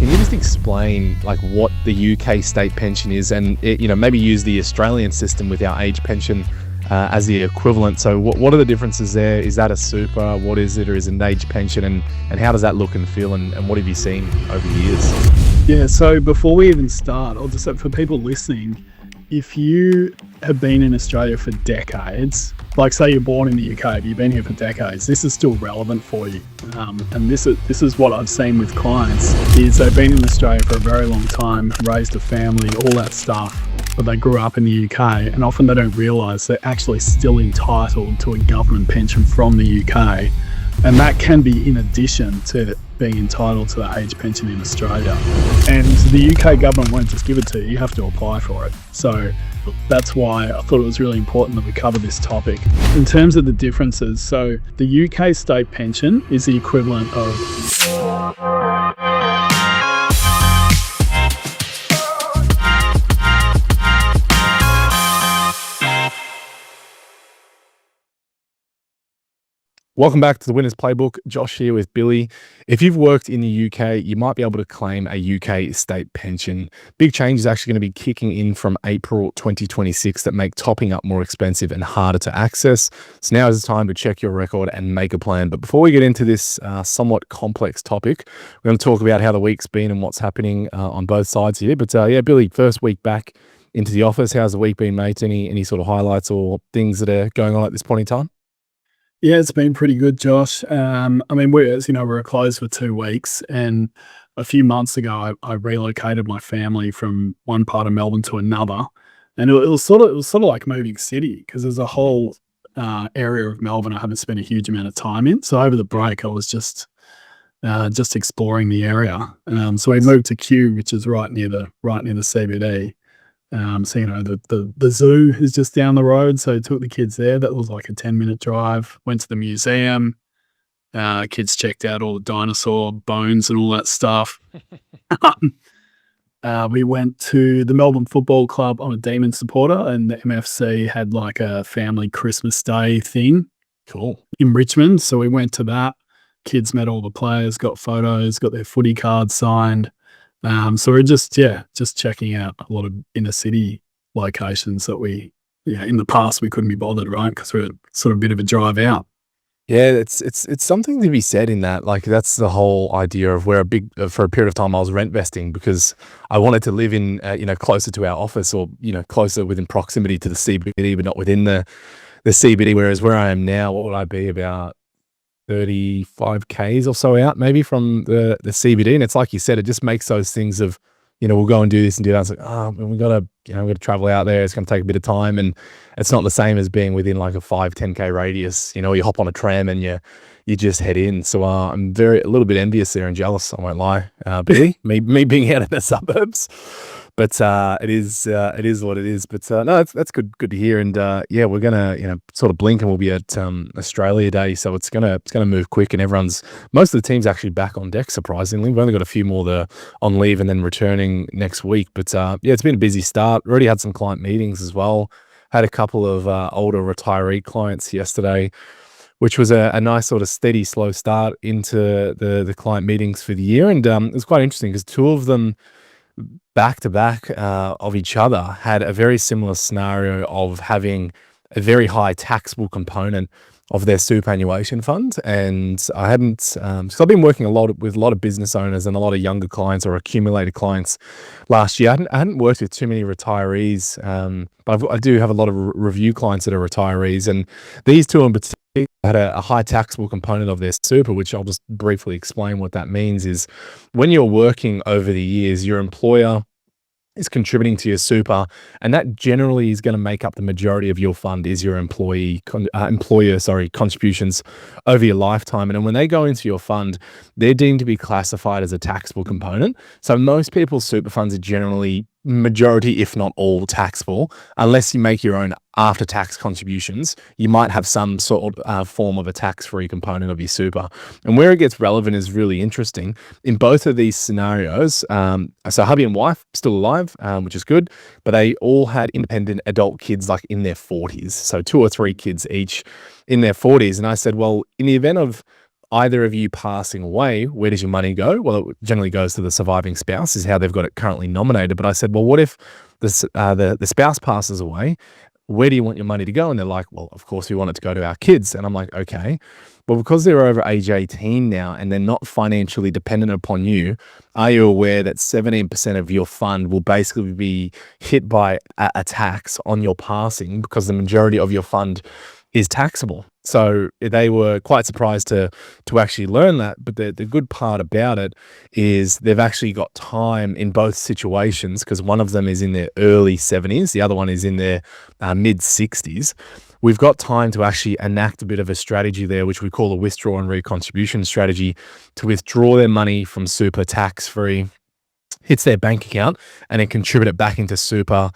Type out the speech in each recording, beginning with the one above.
can you just explain like what the UK state pension is, and maybe use the Australian system with our age pension as the equivalent? So what are the differences there? Is that a super? What is it? Or is it an age pension? And how does that look and feel? And what have you seen over the years? Yeah, so before we even start, I'll just say for people listening, if you have been in Australia for decades, like say you're born in the UK, but you've been here for decades, this is still relevant for you. And this is what I've seen with clients, is they've been in Australia for a very long time, raised a family, all that stuff, but they grew up in the UK, and often they don't realise they're actually still entitled to a government pension from the UK. And that can be in addition to being entitled to the age pension in Australia. And the UK government won't just give it to you, you have to apply for it. So that's why I thought it was really important that we cover this topic. In terms of the differences, so the UK state pension is the equivalent of Welcome back to the Winners Playbook. Josh here with Billy. If you've worked in the UK, you might be able to claim a UK state pension. Big change is actually going to be kicking in from April 2026 that make topping up more expensive and harder to access. So now is the time to check your record and make a plan. But before we get into this somewhat complex topic, we're going to talk about how the week's been and what's happening on both sides here. But yeah, Billy, first week back into the office. How's the week been, mate? Any sort of highlights or things that are going on at this point in time? Yeah, it's been pretty good, Josh. I mean, as you know, we were closed for 2 weeks, and a few months ago, I relocated my family from one part of Melbourne to another, and it was sort of like moving city, because there's a whole area of Melbourne I haven't spent a huge amount of time in. So over the break, I was just exploring the area. So we moved to Kew, which is right near the CBD. So, you know, the zoo is just down the road. So I took the kids there. That was like a 10-minute drive. Went to the museum. Kids checked out all the dinosaur bones and all that stuff. We went to the Melbourne Football Club. I'm a Demon supporter, and the MFC had like a family Christmas Day thing. Cool. In Richmond. So we went to that. Kids met all the players, got photos, got their footy cards signed. So we're just checking out a lot of inner city locations that in the past we couldn't be bothered, right? Because we're sort of a bit of a drive out. Yeah, it's something to be said in that. Like, that's the whole idea of where for a period of time I was rent vesting, because I wanted to live in closer to our office, or closer within proximity to the CBD, but not within the CBD. Whereas where I am now, what would I be, about 35 Ks or so out maybe from the CBD. And it's like you said, it just makes those things of, we'll go and do this and do that. It's like, we got to travel out there. It's going to take a bit of time, and it's not the same as being within like a 5-10K radius. You hop on a tram and you just head in. So I'm a little bit envious there and jealous, I won't lie, Billy, me being out in the suburbs. But it is what it is. But no, that's good to hear. And yeah, we're gonna sort of blink and we'll be at Australia Day, so it's gonna move quick, and most of the team's actually back on deck. Surprisingly, we've only got a few more that are on leave and then returning next week. But yeah, it's been a busy start. Already had some client meetings as well. Had a couple of older retiree clients yesterday, which was a nice sort of steady, slow start into the client meetings for the year. And it was quite interesting because two of them, back to back of each other, had a very similar scenario of having a very high taxable component of their superannuation fund. And I hadn't, so I've been working with a lot of business owners and a lot of younger clients or accumulated clients last year. I hadn't worked with too many retirees, but I do have a lot of review clients that are retirees, and these two in particular had a high taxable component of their super, which I'll just briefly explain what that means. Is when you're working over the years, your employer is contributing to your super, and that generally is going to make up the majority of your fund, is your employer contributions over your lifetime. And then when they go into your fund, they're deemed to be classified as a taxable component. So most people's super funds are generally majority, if not all, taxable. Unless you make your own after-tax contributions, you might have some sort of form of a tax-free component of your super. And where it gets relevant is really interesting. In both of these scenarios, so hubby and wife still alive, which is good, but they all had independent adult kids like in their 40s. So 2 or 3 kids each in their 40s. And I said, well, in the event of either of you passing away, where does your money go? Well, it generally goes to the surviving spouse, is how they've got it currently nominated. But I said, well, what if the spouse passes away? Where do you want your money to go? And they're like, well, of course we want it to go to our kids. And I'm like, okay, well, because they're over age 18 now and they're not financially dependent upon you, are you aware that 17% of your fund will basically be hit by a tax on your passing, because the majority of your fund is taxable? So they were quite surprised to actually learn that. But the good part about it is they've actually got time in both situations, because one of them is in their early 70s, the other one is in their mid 60s. We've got time to actually enact a bit of a strategy there, which we call a withdraw and recontribution strategy, to withdraw their money from super tax-free, hits their bank account, and then contribute it back into super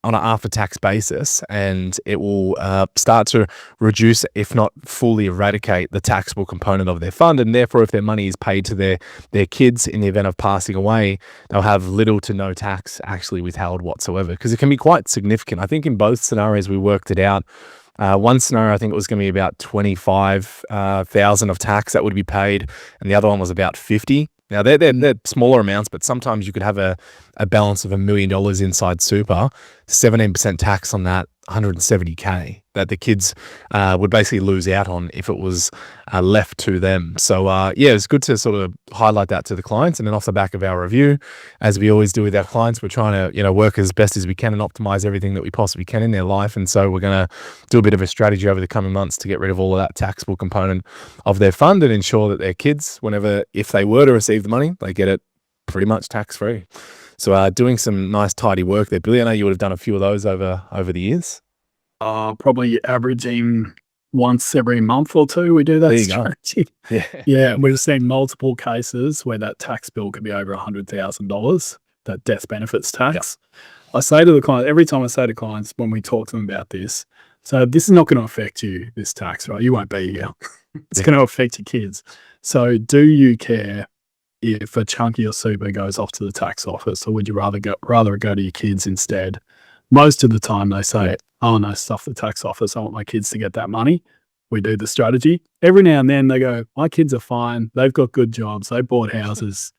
on an after-tax basis, and it will start to reduce, if not fully eradicate, the taxable component of their fund. And therefore, if their money is paid to their kids in the event of passing away, they'll have little to no tax actually withheld whatsoever, because it can be quite significant. I think in both scenarios we worked it out. One scenario, I think it was going to be about 25,000 of tax that would be paid, and the other one was about 50. Now they're smaller amounts, but sometimes you could have a balance of $1 million inside super, 17% tax on that, $170K that the kids would basically lose out on if it was left to them. So yeah, it's good to sort of highlight that to the clients. And then off the back of our review, as we always do with our clients, we're trying to work as best as we can and optimize everything that we possibly can in their life. And so we're going to do a bit of a strategy over the coming months to get rid of all of that taxable component of their fund and ensure that their kids, if they were to receive the money, they get it pretty much tax-free. So doing some nice tidy work there. Billy, I know you would have done a few of those over the years. Probably averaging once every month or two we do that There you strategy. Yeah. Yeah, we've seen multiple cases where that tax bill could be over $100,000, that death benefits tax. I say to the client, every time I say to clients when we talk to them about this, so this is not going to affect you, this tax, right? You won't be here. It's going to affect your kids. So do you care if a chunk of your super goes off to the tax office, or would you rather it go to your kids instead? Most of the time they say, oh no, stuff the tax office. I want my kids to get that money. We do the strategy. Every now and then they go, my kids are fine. They've got good jobs. They bought houses.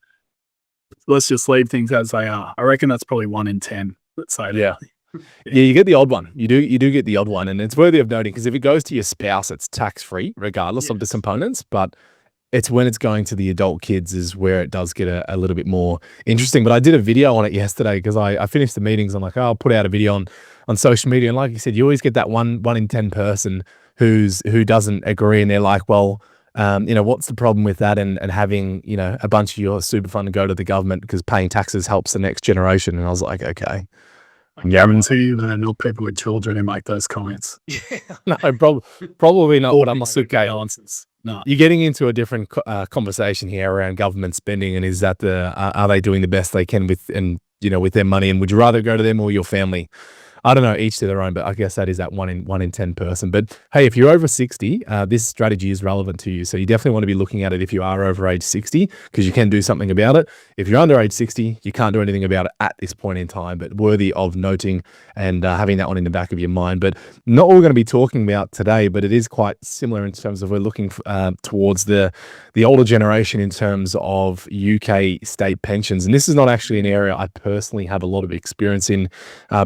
Let's just leave things as they are. I reckon that's probably 1 in 10. Let's say that. Yeah, you get the odd one. You do get the odd one. And it's worthy of noting, because if it goes to your spouse, it's tax-free regardless of the components. But it's when it's going to the adult kids is where it does get a little bit more interesting. But I did a video on it yesterday, because I finished the meetings. I'm like, oh, I'll put out a video on social media. And like you said, you always get that one in 10 person who doesn't agree. And they're like, well, what's the problem with that? And having, a bunch of your super fund go to the government, because paying taxes helps the next generation. And I was like, okay. I guarantee you there are not people with children who make those comments. No, probably not. What I'm like, answers. No. You're getting into a different conversation here around government spending, and is that are they doing the best they can with their money? And would you rather go to them or your family? I don't know, each to their own, but I guess that is that 1 in 10 person. But hey, if you're over 60, this strategy is relevant to you. So you definitely want to be looking at it if you are over age 60, because you can do something about it. If you're under age 60, you can't do anything about it at this point in time, but worthy of noting and having that one in the back of your mind. But not what we're going to be talking about today, but it is quite similar in terms of we're looking towards the older generation in terms of UK state pensions. And this is not actually an area I personally have a lot of experience in,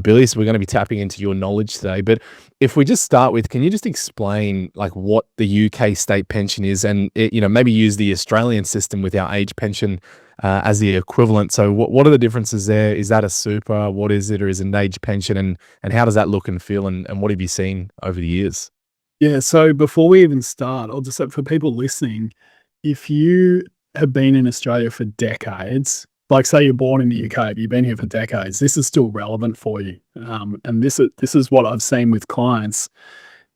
Billy, so we're going to be tapping into your knowledge today. But if we just start with, can you just explain like what the UK state pension is, and maybe use the Australian system with our age pension as the equivalent? So what are the differences there? Is that a super? What is it? Or is it an age pension? And how does that look and feel? And what have you seen over the years? Yeah, so before we even start, I'll just say for people listening, if you have been in Australia for decades, like say you're born in the UK, but you've been here for decades, this is still relevant for you. And this is what I've seen with clients,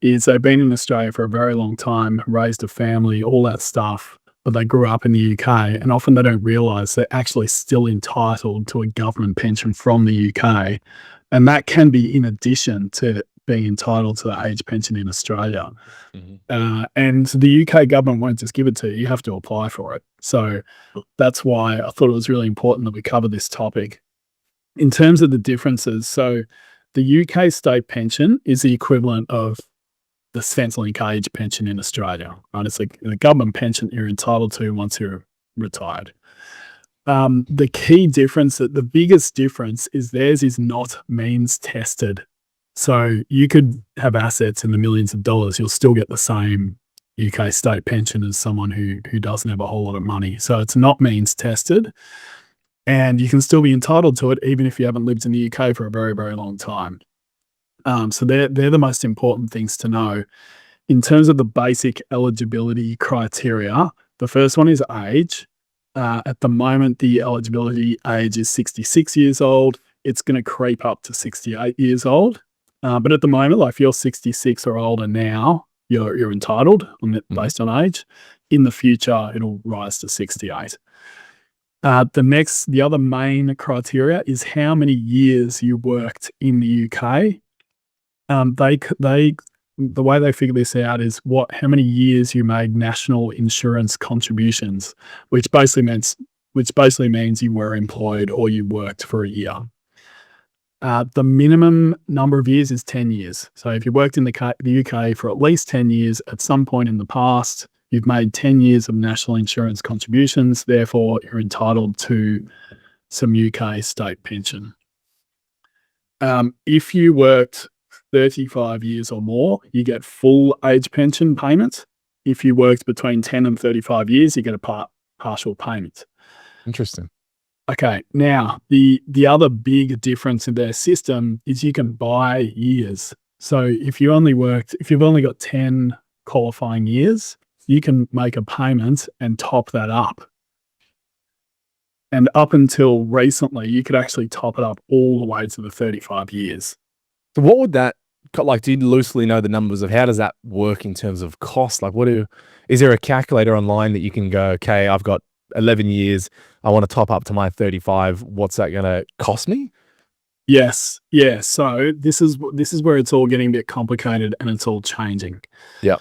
is they've been in Australia for a very long time, raised a family, all that stuff, but they grew up in the UK, and often they don't realise they're actually still entitled to a government pension from the UK. And that can be in addition to being entitled to the age pension in Australia. And the UK government won't just give it to you. You have to apply for it. So that's why I thought it was really important that we cover this topic. In terms of the differences, so the UK state pension is the equivalent of the Centrelink age pension in Australia, right? It's like the government pension you're entitled to once you're retired. The key difference, the biggest difference is theirs is not means tested. So you could have assets in the millions of dollars, you'll still get the same UK state pension as someone who doesn't have a whole lot of money. So it's not means tested, and you can still be entitled to it even if you haven't lived in the UK for a very, very long time. So they're the most important things to know. In terms of the basic eligibility criteria, the first one is age. At the moment, the eligibility age is 66 years old. It's going to creep up to 68 years old. But at the moment, like if you're 66 or older now, you're entitled based on age. In the future, it'll rise to 68. The other main criteria is how many years you worked in the UK. The way they figure this out is how many years you made national insurance contributions, which basically means you were employed or you worked for a year. The minimum number of years is 10 years. So if you worked in the UK for at least 10 years at some point in the past, you've made 10 years of national insurance contributions, therefore you're entitled to some UK state pension. If you worked 35 years or more, you get full age pension payment. If you worked between 10 and 35 years, you get a partial payment. Interesting. Okay, now the other big difference in their system is you can buy years. So if you've only got 10 qualifying years, you can make a payment and top that up. And up until recently, you could actually top it up all the way to the 35 years. So what would that, like, do you loosely know the numbers of how does that work in terms of cost? Like is there a calculator online that you can go, okay, I've got 11 years, I want to top up to my 35, what's that going to cost me? Yes. Yeah. So this is where it's all getting a bit complicated and it's all changing. Yeah.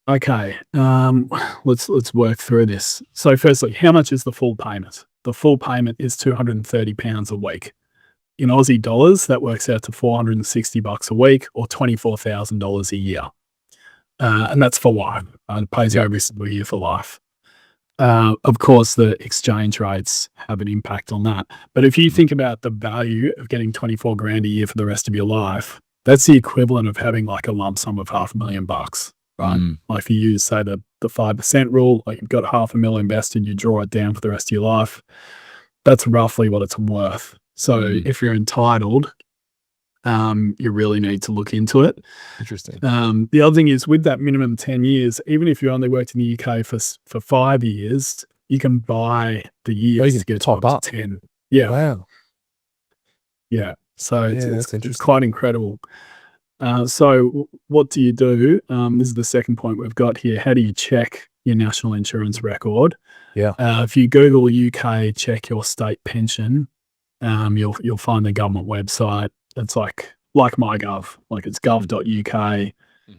Okay. Let's work through this. So firstly, how much is the full payment? The full payment is £230 a week. In Aussie dollars, that works out to $460 a week or $24,000 a year. And that's for life. It pays you every single year for life. Of course, the exchange rates have an impact on that. But if you think about the value of getting 24 grand a year for the rest of your life, that's the equivalent of having like a lump sum of $500,000, right? Like if you use, say, the 5% rule, like you've got $500,000 invested, you draw it down for the rest of your life. That's roughly what it's worth. So if you're entitled, you really need to look into it. Interesting. The other thing is with that minimum 10 years, even if you only worked in the UK for 5 years, you can buy the years you to get top up to 10. Yeah. Wow. Yeah. So it's quite incredible. So what do you do? This is the second point we've got here. How do you check your national insurance record? Yeah. If you Google UK, check your state pension, you'll find the government website. It's like MyGov, like it's gov.uk.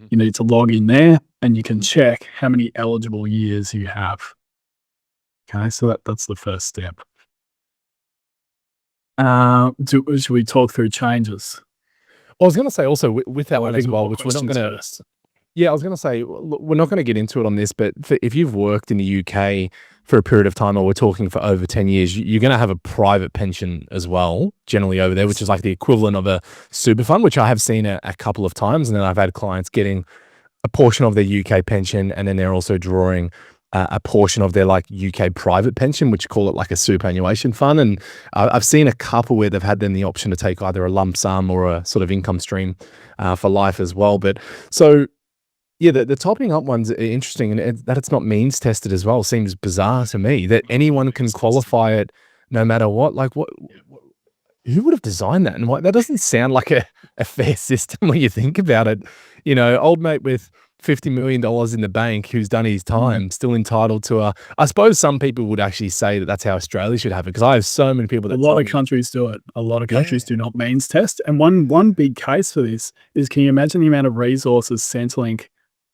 You need to log in there and you can check how many eligible years you have. Okay, so that's the first step. Should we talk through changes? I was going to say also with that one as well, which we're not going to. Yeah, I was going to say, look, we're not going to get into it on this, but if you've worked in the UK for a period of time, or we're talking for over 10 years, you're going to have a private pension as well, generally over there, which is like the equivalent of a super fund, which I have seen a couple of times. And then I've had clients getting a portion of their UK pension, and then they're also drawing a portion of their like UK private pension, which call it like a superannuation fund. And I've seen a couple where they've had then the option to take either a lump sum or a sort of income stream for life as well. But so, yeah, the topping up one's interesting, and that it's not means tested as well seems bizarre to me, that anyone can qualify it no matter what. Like who would have designed that? And that doesn't sound like a fair system when you think about it. You know, old mate with $50 million in the bank who's done his time, still entitled to I suppose some people would actually say that that's how Australia should have it, because I have so many people that a lot of countries do it. A lot of countries do not means test. And one big case for this is, can you imagine the amount of resources Centrelink,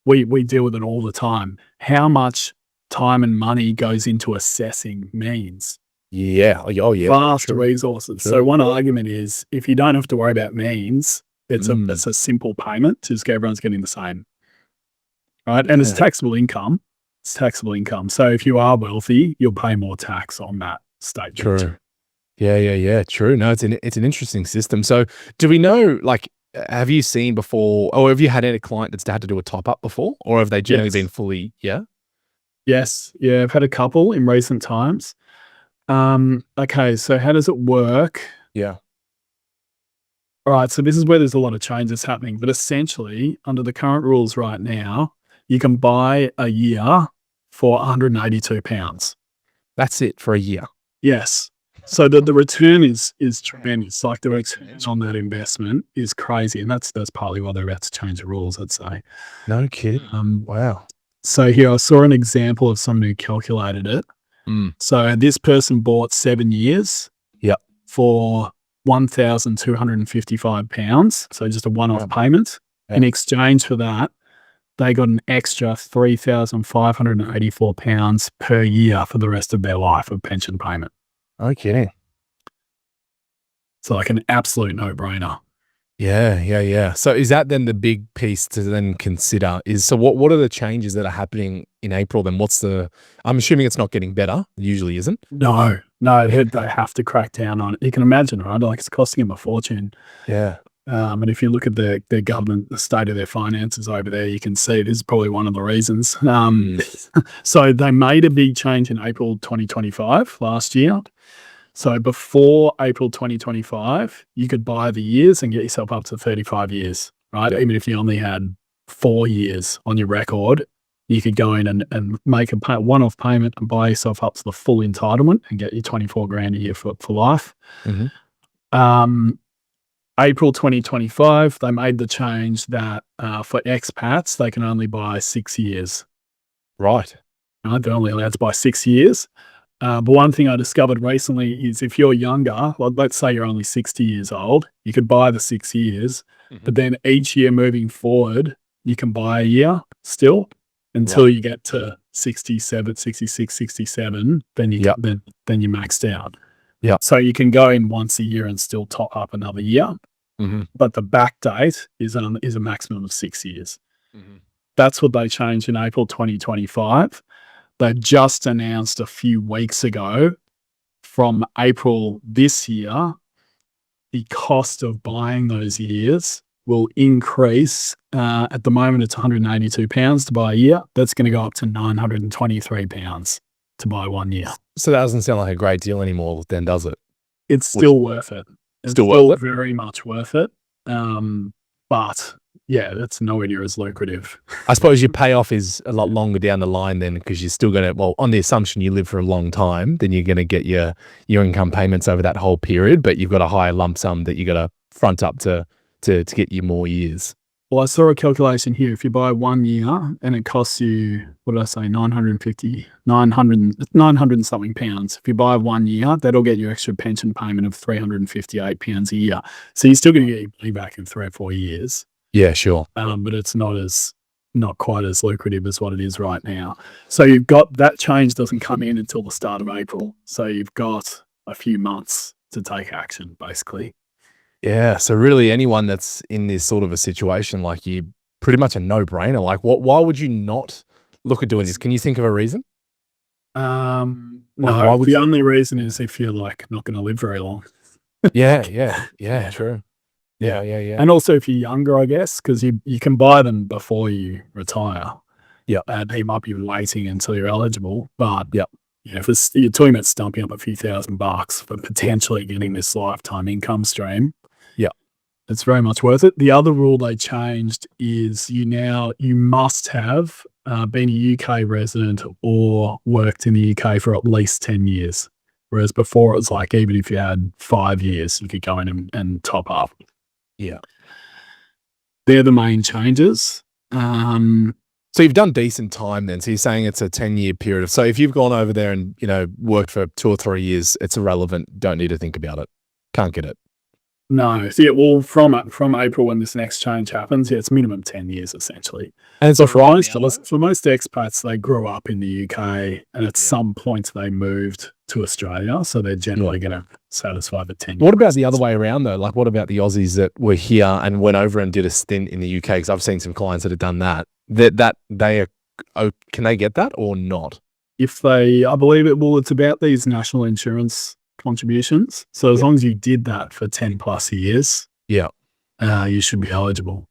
we deal with it all the time, how much time and money goes into assessing means? Yeah. Oh, yeah. Vast resources. Sure. So one argument is, if you don't have to worry about means, It's a simple payment. Just everyone's getting the same, right? And it's taxable income. It's taxable income. So if you are wealthy, you'll pay more tax on that statement. True. Yeah. True. No, it's an interesting system. So do we know, like, have you seen before, or have you had any client that's had to do a top up before, or have they generally been fully, Yes. Yeah. I've had a couple in recent times. Okay. So how does it work? Yeah. All right. So this is where there's a lot of changes happening, but essentially under the current rules right now, you can buy a year for £182. That's it for a year. Yes. So the return is tremendous. Like the return on that investment is crazy. And that's partly why they're about to change the rules, I'd say. No kidding. Wow. So here I saw an example of someone who calculated it. So this person bought 7 years for £1,255. So just a one-off payment. In exchange for that, they got an extra £3,584 per year for the rest of their life of pension payment. No kidding. So like an absolute no-brainer. Yeah. So is that then the big piece to then consider is, so what are the changes that are happening in April then? I'm assuming it's not getting better. It usually isn't. No, they have to crack down on it. You can imagine, right? Like it's costing them a fortune. Yeah. And if you look at their government, the state of their finances over there, you can see this is probably one of the reasons. So they made a big change in April 2025 last year. So before April 2025, you could buy the years and get yourself up to 35 years, right? Even if you only had 4 years on your record, you could go in and make a one-off payment and buy yourself up to the full entitlement and get your 24 grand a year for life. April 2025, they made the change that for expats, they can only buy 6 years. Right. They're only allowed to buy 6 years. But one thing I discovered recently is if you're younger, like let's say you're only 60 years old, you could buy the 6 years, but then each year moving forward, you can buy a year still until you get to 67, 66, 67, then you then you're maxed out. Yeah. So you can go in once a year and still top up another year. But the back date is a maximum of 6 years. That's what they changed in April 2025. They just announced a few weeks ago from April this year, the cost of buying those years will increase. At the moment, it's £182 to buy a year. That's going to go up to £923 to buy 1 year. So that doesn't sound like a great deal anymore then, does it? It's still worth it. It's still very much worth it. But yeah, it's nowhere near as lucrative. I suppose your payoff is a lot longer down the line then, because you're still going to, well, on the assumption you live for a long time, then you're going to get your income payments over that whole period, but you've got a higher lump sum that you got to front up to get you more years. Well, I saw a calculation here. If you buy 1 year and it costs you, what did I say, 900 and something pounds. If you buy 1 year, that'll get you extra pension payment of £358 a year. So you're still going to get your money back in 3 or 4 years. Yeah, sure. But it's not quite as lucrative as what it is right now. So you've got that change doesn't come in until the start of April. So you've got a few months to take action, basically. Yeah. So really anyone that's in this sort of a situation, like you pretty much a no-brainer. Like why would you not look at doing this? Can you think of a reason? No, the only reason is if you're like not going to live very long. Yeah, true. Yeah. And also if you're younger, I guess, because you can buy them before you retire. Yeah. And you might be waiting until you're eligible. But if you're talking about stumping up a few $1,000 for potentially getting this lifetime income stream, it's very much worth it. The other rule they changed is you must have been a UK resident or worked in the UK for at least 10 years. Whereas before it was like, even if you had 5 years, you could go in and top up. Yeah. They're the main changes. So you've done decent time then. So you're saying it's a 10-year period. So if you've gone over there and, worked for 2 or 3 years, it's irrelevant. Don't need to think about it. Can't get it. No. So well, from April when this next change happens, it's minimum 10 years essentially. And so for most expats, they grew up in the UK and at some point they moved to Australia. So they're generally going to satisfy the 10. What about the other way around though? Like, what about the Aussies that were here and went over and did a stint in the UK? Because I've seen some clients that have done that. That they are, can they get that or not? If they, I believe it's about these national insurance contributions. So as long as you did that for 10 plus years, Yeah. You should be eligible.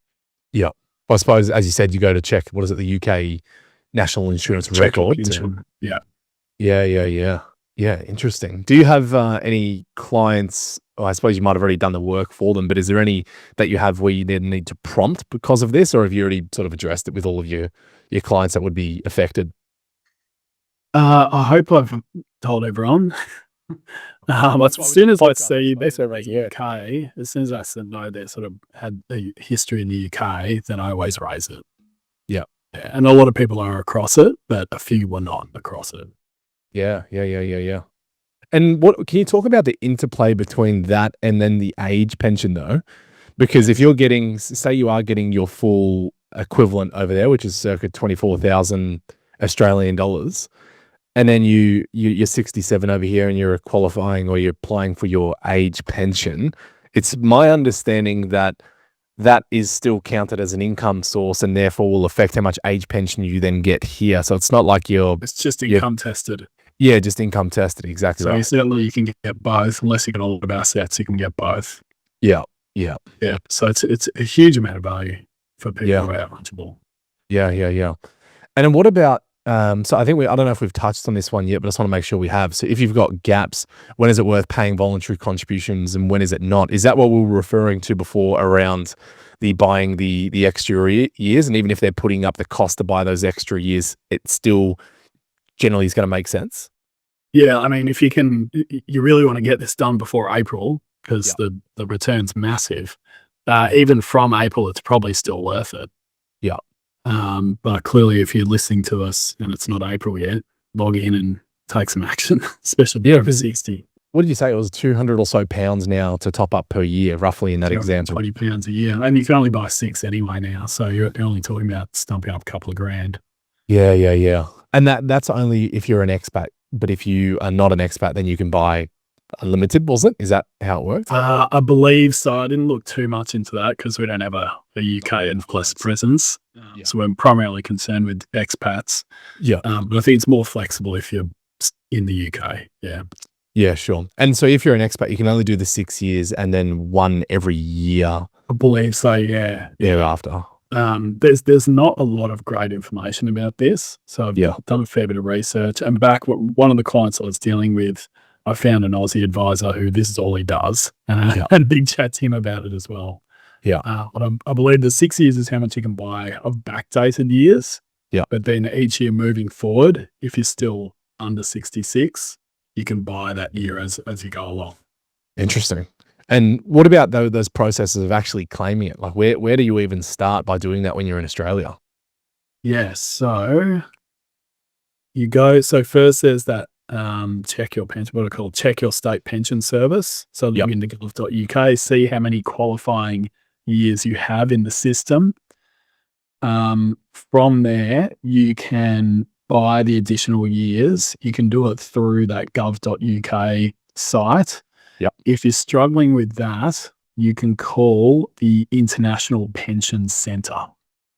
Yeah. I suppose, as you said, you go to check, what is it, the UK national insurance record? Yeah. Yeah, interesting. Do you have any clients, or I suppose you might have already done the work for them, but is there any that you have where you then need to prompt because of this, or have you already sort of addressed it with all of your clients that would be affected? I hope I've told everyone. As soon as I see this over here, UK, as soon as I know they sort of had a history in the UK, then I always raise it. Yeah. And a lot of people are across it, but a few were not across it. Yeah. And what can you talk about the interplay between that and then the age pension though? Because if you're getting, say you are getting your full equivalent over there, which is circa 24,000 Australian dollars, and then you're 67 over here and you're qualifying or you're applying for your age pension, it's my understanding that that is still counted as an income source and therefore will affect how much age pension you then get here. So it's not like it's just income tested. Yeah, just income tested. Exactly. So certainly you can get both, unless you got a lot of assets, you can get both. Yeah. So it's a huge amount of value for people who are eligible. Yeah. And then what about, so I don't know if we've touched on this one yet, but I just want to make sure we have. So if you've got gaps, when is it worth paying voluntary contributions and when is it not? Is that what we were referring to before around the buying the extra years? And even if they're putting up the cost to buy those extra years, it still generally is going to make sense? Yeah. I mean, if you really want to get this done before April, because the return's massive, even from April, it's probably still worth it. Yeah. But clearly, if you're listening to us and it's not April yet, log in and take some action, especially over 60. What did you say? It was 200 or so pounds now to top up per year, roughly in that example. £20 a year. And you can only buy 6 anyway now. So you're only talking about stumping up a couple of grand. Yeah. And that's only if you're an expat. But if you are not an expat, then you can buy unlimited, wasn't it? Is that how it works? I believe so. I didn't look too much into that because we don't have a UK and plus presence. So we're primarily concerned with expats. Yeah. But I think it's more flexible if you're in the UK. Yeah. Yeah, sure. And so if you're an expat, you can only do the 6 years and then one every year. I believe so, yeah. Thereafter. There's not a lot of great information about this. So I've done a fair bit of research. And one of the clients I was dealing with, I found an Aussie advisor who this is all he does. And I had a big chat to him about it as well. Yeah. But I believe the 6 years is how much you can buy of backdated years. Yeah. But then each year moving forward, if you're still under 66, you can buy that year as you go along. Interesting. And what about those processes of actually claiming it? Like where do you even start by doing that when you're in Australia? Yeah. So you go, so first there's that check your pension, what I call check your state pension service. So log into gov.uk, see how many qualifying years you have in the system. From there, you can buy the additional years. You can do it through that gov.uk site. Yep. If you're struggling with that, you can call the International Pension Centre.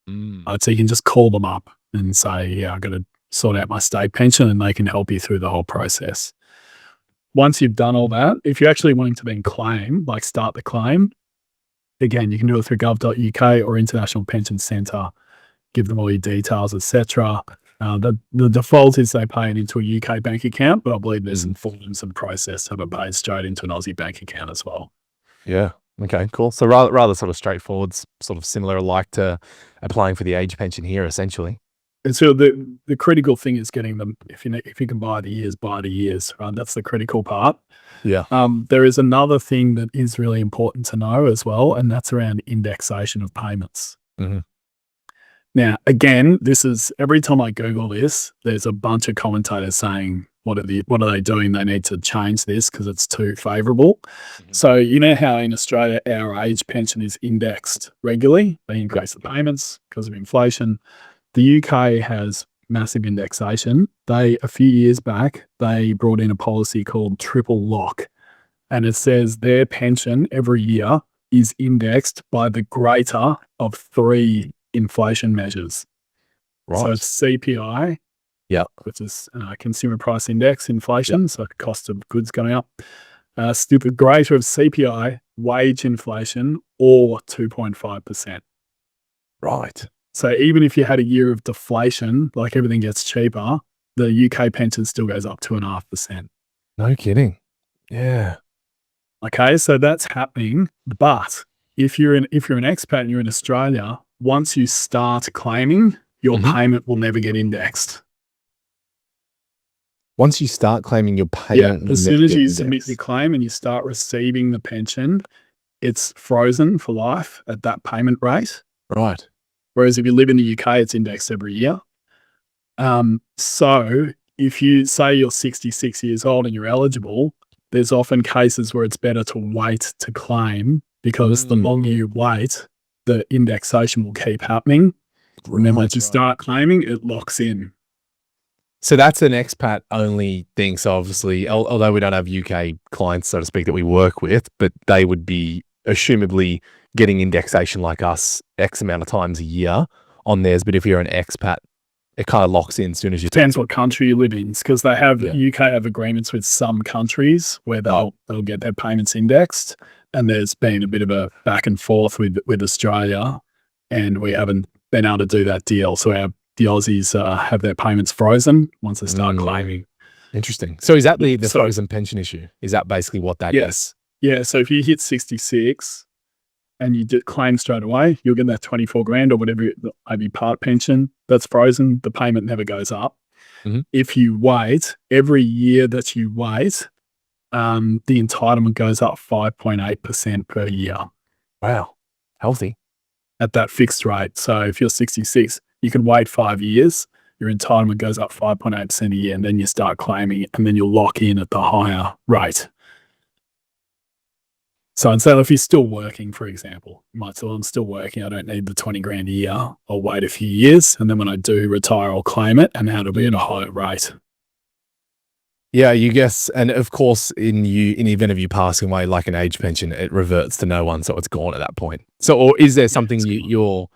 So you can just call them up and say, I've got to sort out my state pension, and they can help you through the whole process. Once you've done all that, if you're actually wanting to then claim, like start the claim, again, you can do it through gov.uk or International Pension Centre, give them all your details, etc. The default is they pay it into a UK bank account, but I believe there's some forms and process to have it paid straight into an Aussie bank account as well. Yeah. Okay, cool. So rather sort of straightforward, sort of similar like to applying for the age pension here, essentially. And so the critical thing is getting them, if you can buy the years, right? That's the critical part. Yeah. There is another thing that is really important to know as well, and that's around indexation of payments. Mm-hmm. Now, again, this is, every time I Google this, there's a bunch of commentators saying, what are they doing? They need to change this because it's too favorable. Mm-hmm. So you know how in Australia, our age pension is indexed regularly. They increase the payments because of inflation. The UK has massive indexation. A few years back, they brought in a policy called triple lock. and it says their pension every year is indexed by the greater of 3 inflation measures. So Right. it's CPI, Yeah. which is consumer price index inflation, so cost of goods going up. The greater of CPI, wage inflation, or 2.5%. Right. So even if you had a year of deflation, like everything gets cheaper, the UK pension still goes up 2.5%. No kidding. Yeah. Okay, so that's happening. But if you're an expat and you're in Australia, once you start claiming, your Mhm. payment will never get indexed. Once you start claiming your Yeah, payment, as soon as you submit your claim and you start receiving the pension, it's frozen for life at that payment rate. Right. Whereas if you live in the UK, it's indexed every year. So if you say you're 66 years old and you're eligible, there's often cases where it's better to wait to claim because the longer you wait, the indexation will keep happening. And then once you start claiming, it locks in. So that's an expat only thing. So obviously, although we don't have UK clients, so to speak, that we work with, but they would be assumably getting indexation like us X amount of times a year on theirs. But if you're an expat, it kind of locks in as soon as you. Depends what country you live in, because they have UK have agreements with some countries where they'll get their payments indexed, and there's been a bit of a back and forth with Australia, and we haven't been able to do that deal. So the Aussies have their payments frozen once they start claiming. Interesting. So is that the frozen pension issue? Is that basically what that is? Yes. Yeah. So if you hit 66 and you claim straight away, you'll get that 24 grand or whatever, maybe part pension that's frozen. The payment never goes up. Mm-hmm. If you wait, every year that you wait, the entitlement goes up 5.8% per year. Wow. Healthy. At that fixed rate. So if you're 66, you can wait 5 years, your entitlement goes up 5.8% a year, and then you start claiming, and then you'll lock in at the higher rate. So instead, if you're still working, for example, you might say, well, I'm still working, I don't need the 20 grand a year. I'll wait a few years, and then when I do retire, I'll claim it, and it'll be at a higher rate. Yeah, you guess, and of course, in the event of you passing away, like an age pension, it reverts to no one, so it's gone at that point. So, or is there something you're,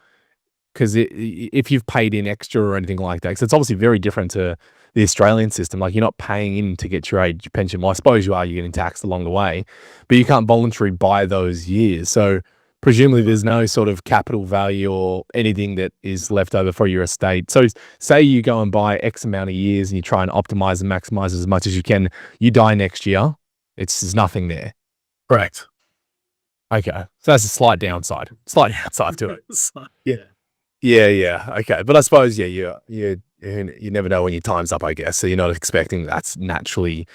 because if you've paid in extra or anything like that, because it's obviously very different to the Australian system. Like you're not paying in to get your age pension. Well, I suppose you are. You're getting taxed along the way, but you can't voluntarily buy those years. So presumably there's no sort of capital value or anything that is left over for your estate. So say you go and buy X amount of years and you try and optimize and maximize as much as you can. You die next year. There's nothing there. Correct. Okay. So that's a slight downside to it. Yeah. Yeah. Okay. But I suppose, you never know when your time's up, I guess. So you're not expecting that's naturally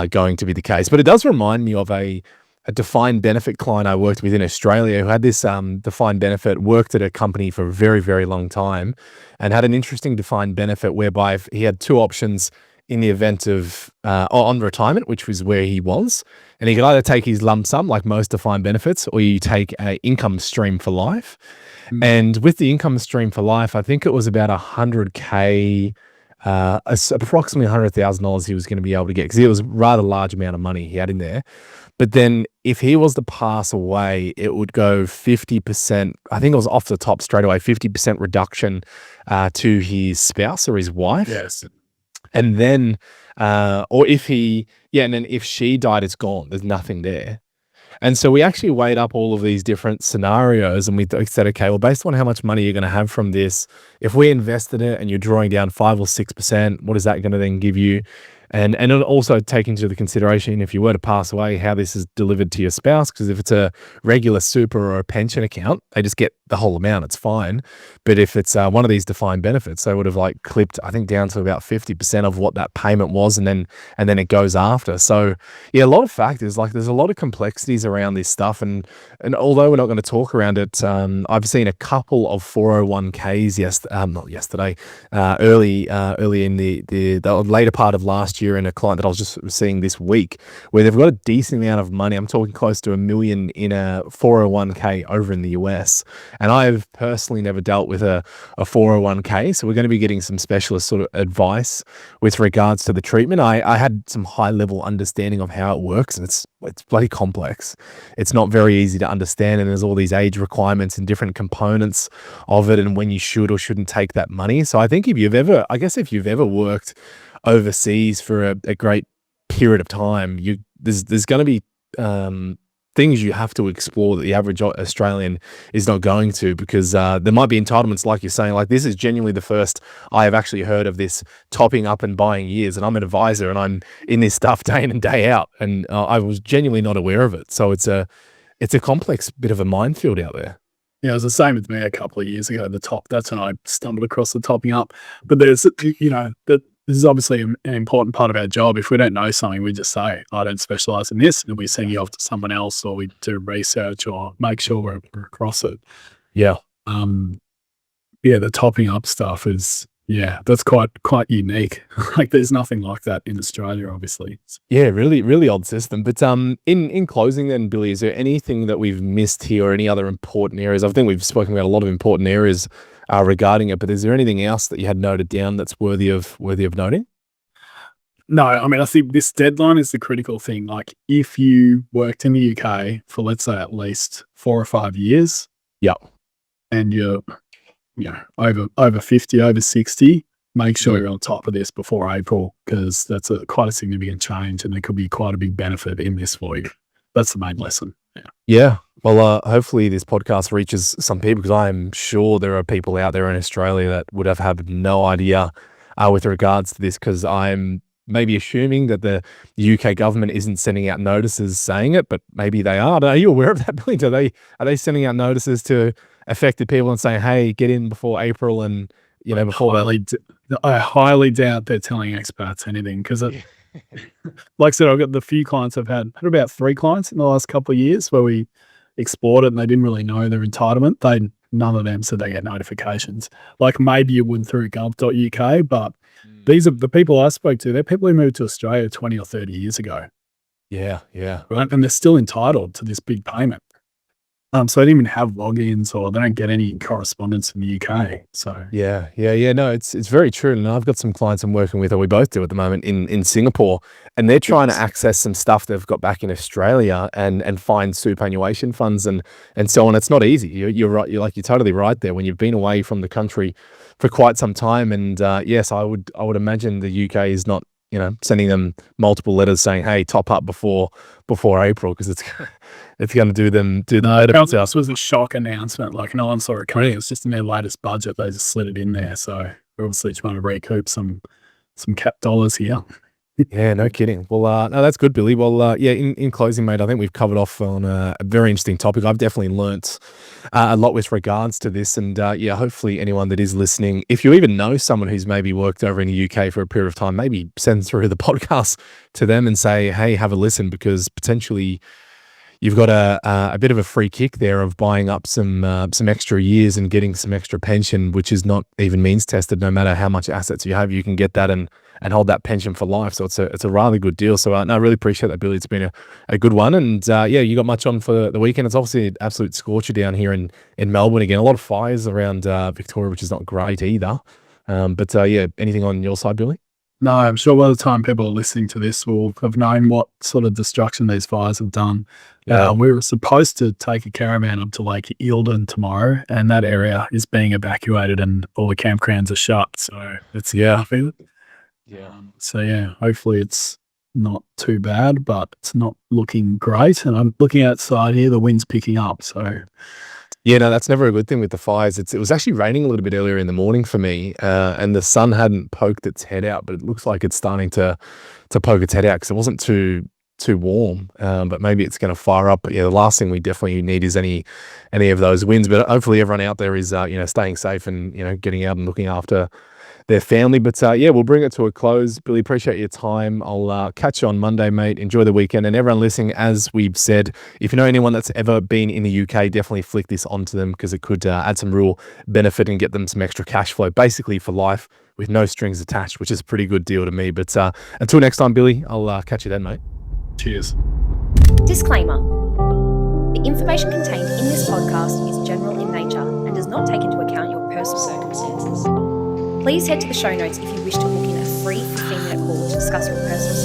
going to be the case. But it does remind me of a defined benefit client I worked with in Australia who had this defined benefit, worked at a company for a very, very long time, and had an interesting defined benefit whereby he had two options in the event of on retirement, which was where he was. And he could either take his lump sum, like most defined benefits, or you take an income stream for life. And with the income stream for life, I think it was about $100K, approximately $100,000 he was going to be able to get, because it was a rather large amount of money he had in there. But then if he was to pass away, it would go 50%, I think it was off the top straight away, 50% reduction to his spouse or his wife. Yes. And then, or if and then if she died, it's gone. There's nothing there. And so we actually weighed up all of these different scenarios and we said, okay, well, based on how much money you're going to have from this, if we invested it and you're drawing down 5 or 6%, what is that going to then give you? And also take into the consideration, if you were to pass away, how this is delivered to your spouse, because if it's a regular super or a pension account, they just get the whole amount, it's fine. But if it's one of these defined benefits, they would have like clipped, I think, down to about 50% of what that payment was, and then it goes after. So yeah, a lot of factors, like there's a lot of complexities around this stuff, and although we're not going to talk around it, I've seen a couple of 401ks early in the later part of last year year and a client that I was just seeing this week where they've got a decent amount of money. I'm talking close to $1 million in a 401k over in the US. And I've personally never dealt with a 401k. So we're going to be getting some specialist sort of advice with regards to the treatment. I had some high level understanding of how it works, and it's bloody complex. It's not very easy to understand, and there's all these age requirements and different components of it and when you should or shouldn't take that money. So I think if you've ever worked overseas for a great period of time, there's going to be things you have to explore that the average Australian is not going to, because there might be entitlements, like you're saying. Like, this is genuinely the first I have actually heard of this topping up and buying years, and I'm an advisor and I'm in this stuff day in and day out, and I was genuinely not aware of it. So it's a complex bit of a minefield out there. Yeah, it was the same with me a couple of years ago. That's when I stumbled across the topping up. But there's, that this is obviously an important part of our job. If we don't know something, we just say, I don't specialize in this, and we send you off to someone else, or we do research or make sure we're across it. Yeah. The topping up stuff is, that's quite unique. Like, there's nothing like that in Australia, obviously. Yeah, really, really odd system. But in closing then, Billy, is there anything that we've missed here or any other important areas? I think we've spoken about a lot of important areas regarding it, but is there anything else that you had noted down that's worthy of noting? No, I mean, I think this deadline is the critical thing. Like, if you worked in the UK for, let's say, at least 4 or 5 years, and you're over 50, over 60, make sure you're on top of this before April, because that's quite a significant change, and there could be quite a big benefit in this for you. That's the main lesson. Yeah. Well, hopefully this podcast reaches some people, because I am sure there are people out there in Australia that would have had no idea with regards to this, because I'm maybe assuming that the UK government isn't sending out notices saying it, but maybe they are. Are you aware of that, Billy? Are they sending out notices to affected people and saying, hey, get in before April, and before I highly doubt they're telling expats anything, because like I said, I've got the few clients I've had about 3 clients in the last couple of years where we explored it and they didn't really know their entitlement. None of them said they get notifications. Like, maybe you would through gov.uk, but these are the people I spoke to. They're people who moved to Australia 20 or 30 years ago. Yeah. Right. And they're still entitled to this big payment. So they don't even have logins, or they don't get any correspondence in the UK. So yeah. No, it's very true. And I've got some clients I'm working with, or we both do at the moment, in Singapore, and they're trying to access some stuff they've got back in Australia and find superannuation funds and so on. It's not easy. You're right. You're totally right there. When you've been away from the country for quite some time, and yes, I would imagine the UK is not sending them multiple letters saying, hey, top up before April, because it's going to do them. This was a shock announcement. Like, no one saw it coming. It was just in their latest budget. They just slid it in there. So we're obviously trying to recoup some cap dollars here. Yeah, no kidding. Well, no, that's good, Billy. Well, in closing, mate, I think we've covered off on a very interesting topic. I've definitely learnt a lot with regards to this, and hopefully anyone that is listening, if you even know someone who's maybe worked over in the UK for a period of time, maybe send through the podcast to them and say, hey, have a listen, because potentially you've got a bit of a free kick there of buying up some extra years and getting some extra pension, which is not even means tested. No matter how much assets you have, you can get that and hold that pension for life. So it's a rather good deal. So I really appreciate that, Billy. It's been a good one. And you got much on for the weekend. It's obviously an absolute scorcher down here in Melbourne again. A lot of fires around Victoria, which is not great either. But anything on your side, Billy? No, I'm sure by the time people are listening to this, we'll have known what sort of destruction these fires have done. Yeah. We were supposed to take a caravan up to Lake Eildon tomorrow, and that area is being evacuated and all the campgrounds are shut. So it's hopefully it's not too bad, but it's not looking great. And I'm looking outside here, the wind's picking up. So yeah, no, that's never a good thing with the fires. It was actually raining a little bit earlier in the morning for me, and the sun hadn't poked its head out, but it looks like it's starting to poke its head out, because it wasn't too warm. But maybe it's going to fire up. But the last thing we definitely need is any of those winds. But hopefully everyone out there is staying safe and getting out and looking after their family. But yeah, we'll bring it to a close. Billy, appreciate your time. I'll catch you on Monday, mate. Enjoy the weekend. And everyone listening, as we've said, if you know anyone that's ever been in the UK, definitely flick this onto them because it could add some real benefit and get them some extra cash flow, basically for life with no strings attached, which is a pretty good deal to me. But until next time, Billy, I'll catch you then, mate. Cheers. Disclaimer. The information contained in this podcast is general in nature and does not take into account your personal circumstances. Please head to the show notes if you wish to book in a free 15-minute call to discuss your personal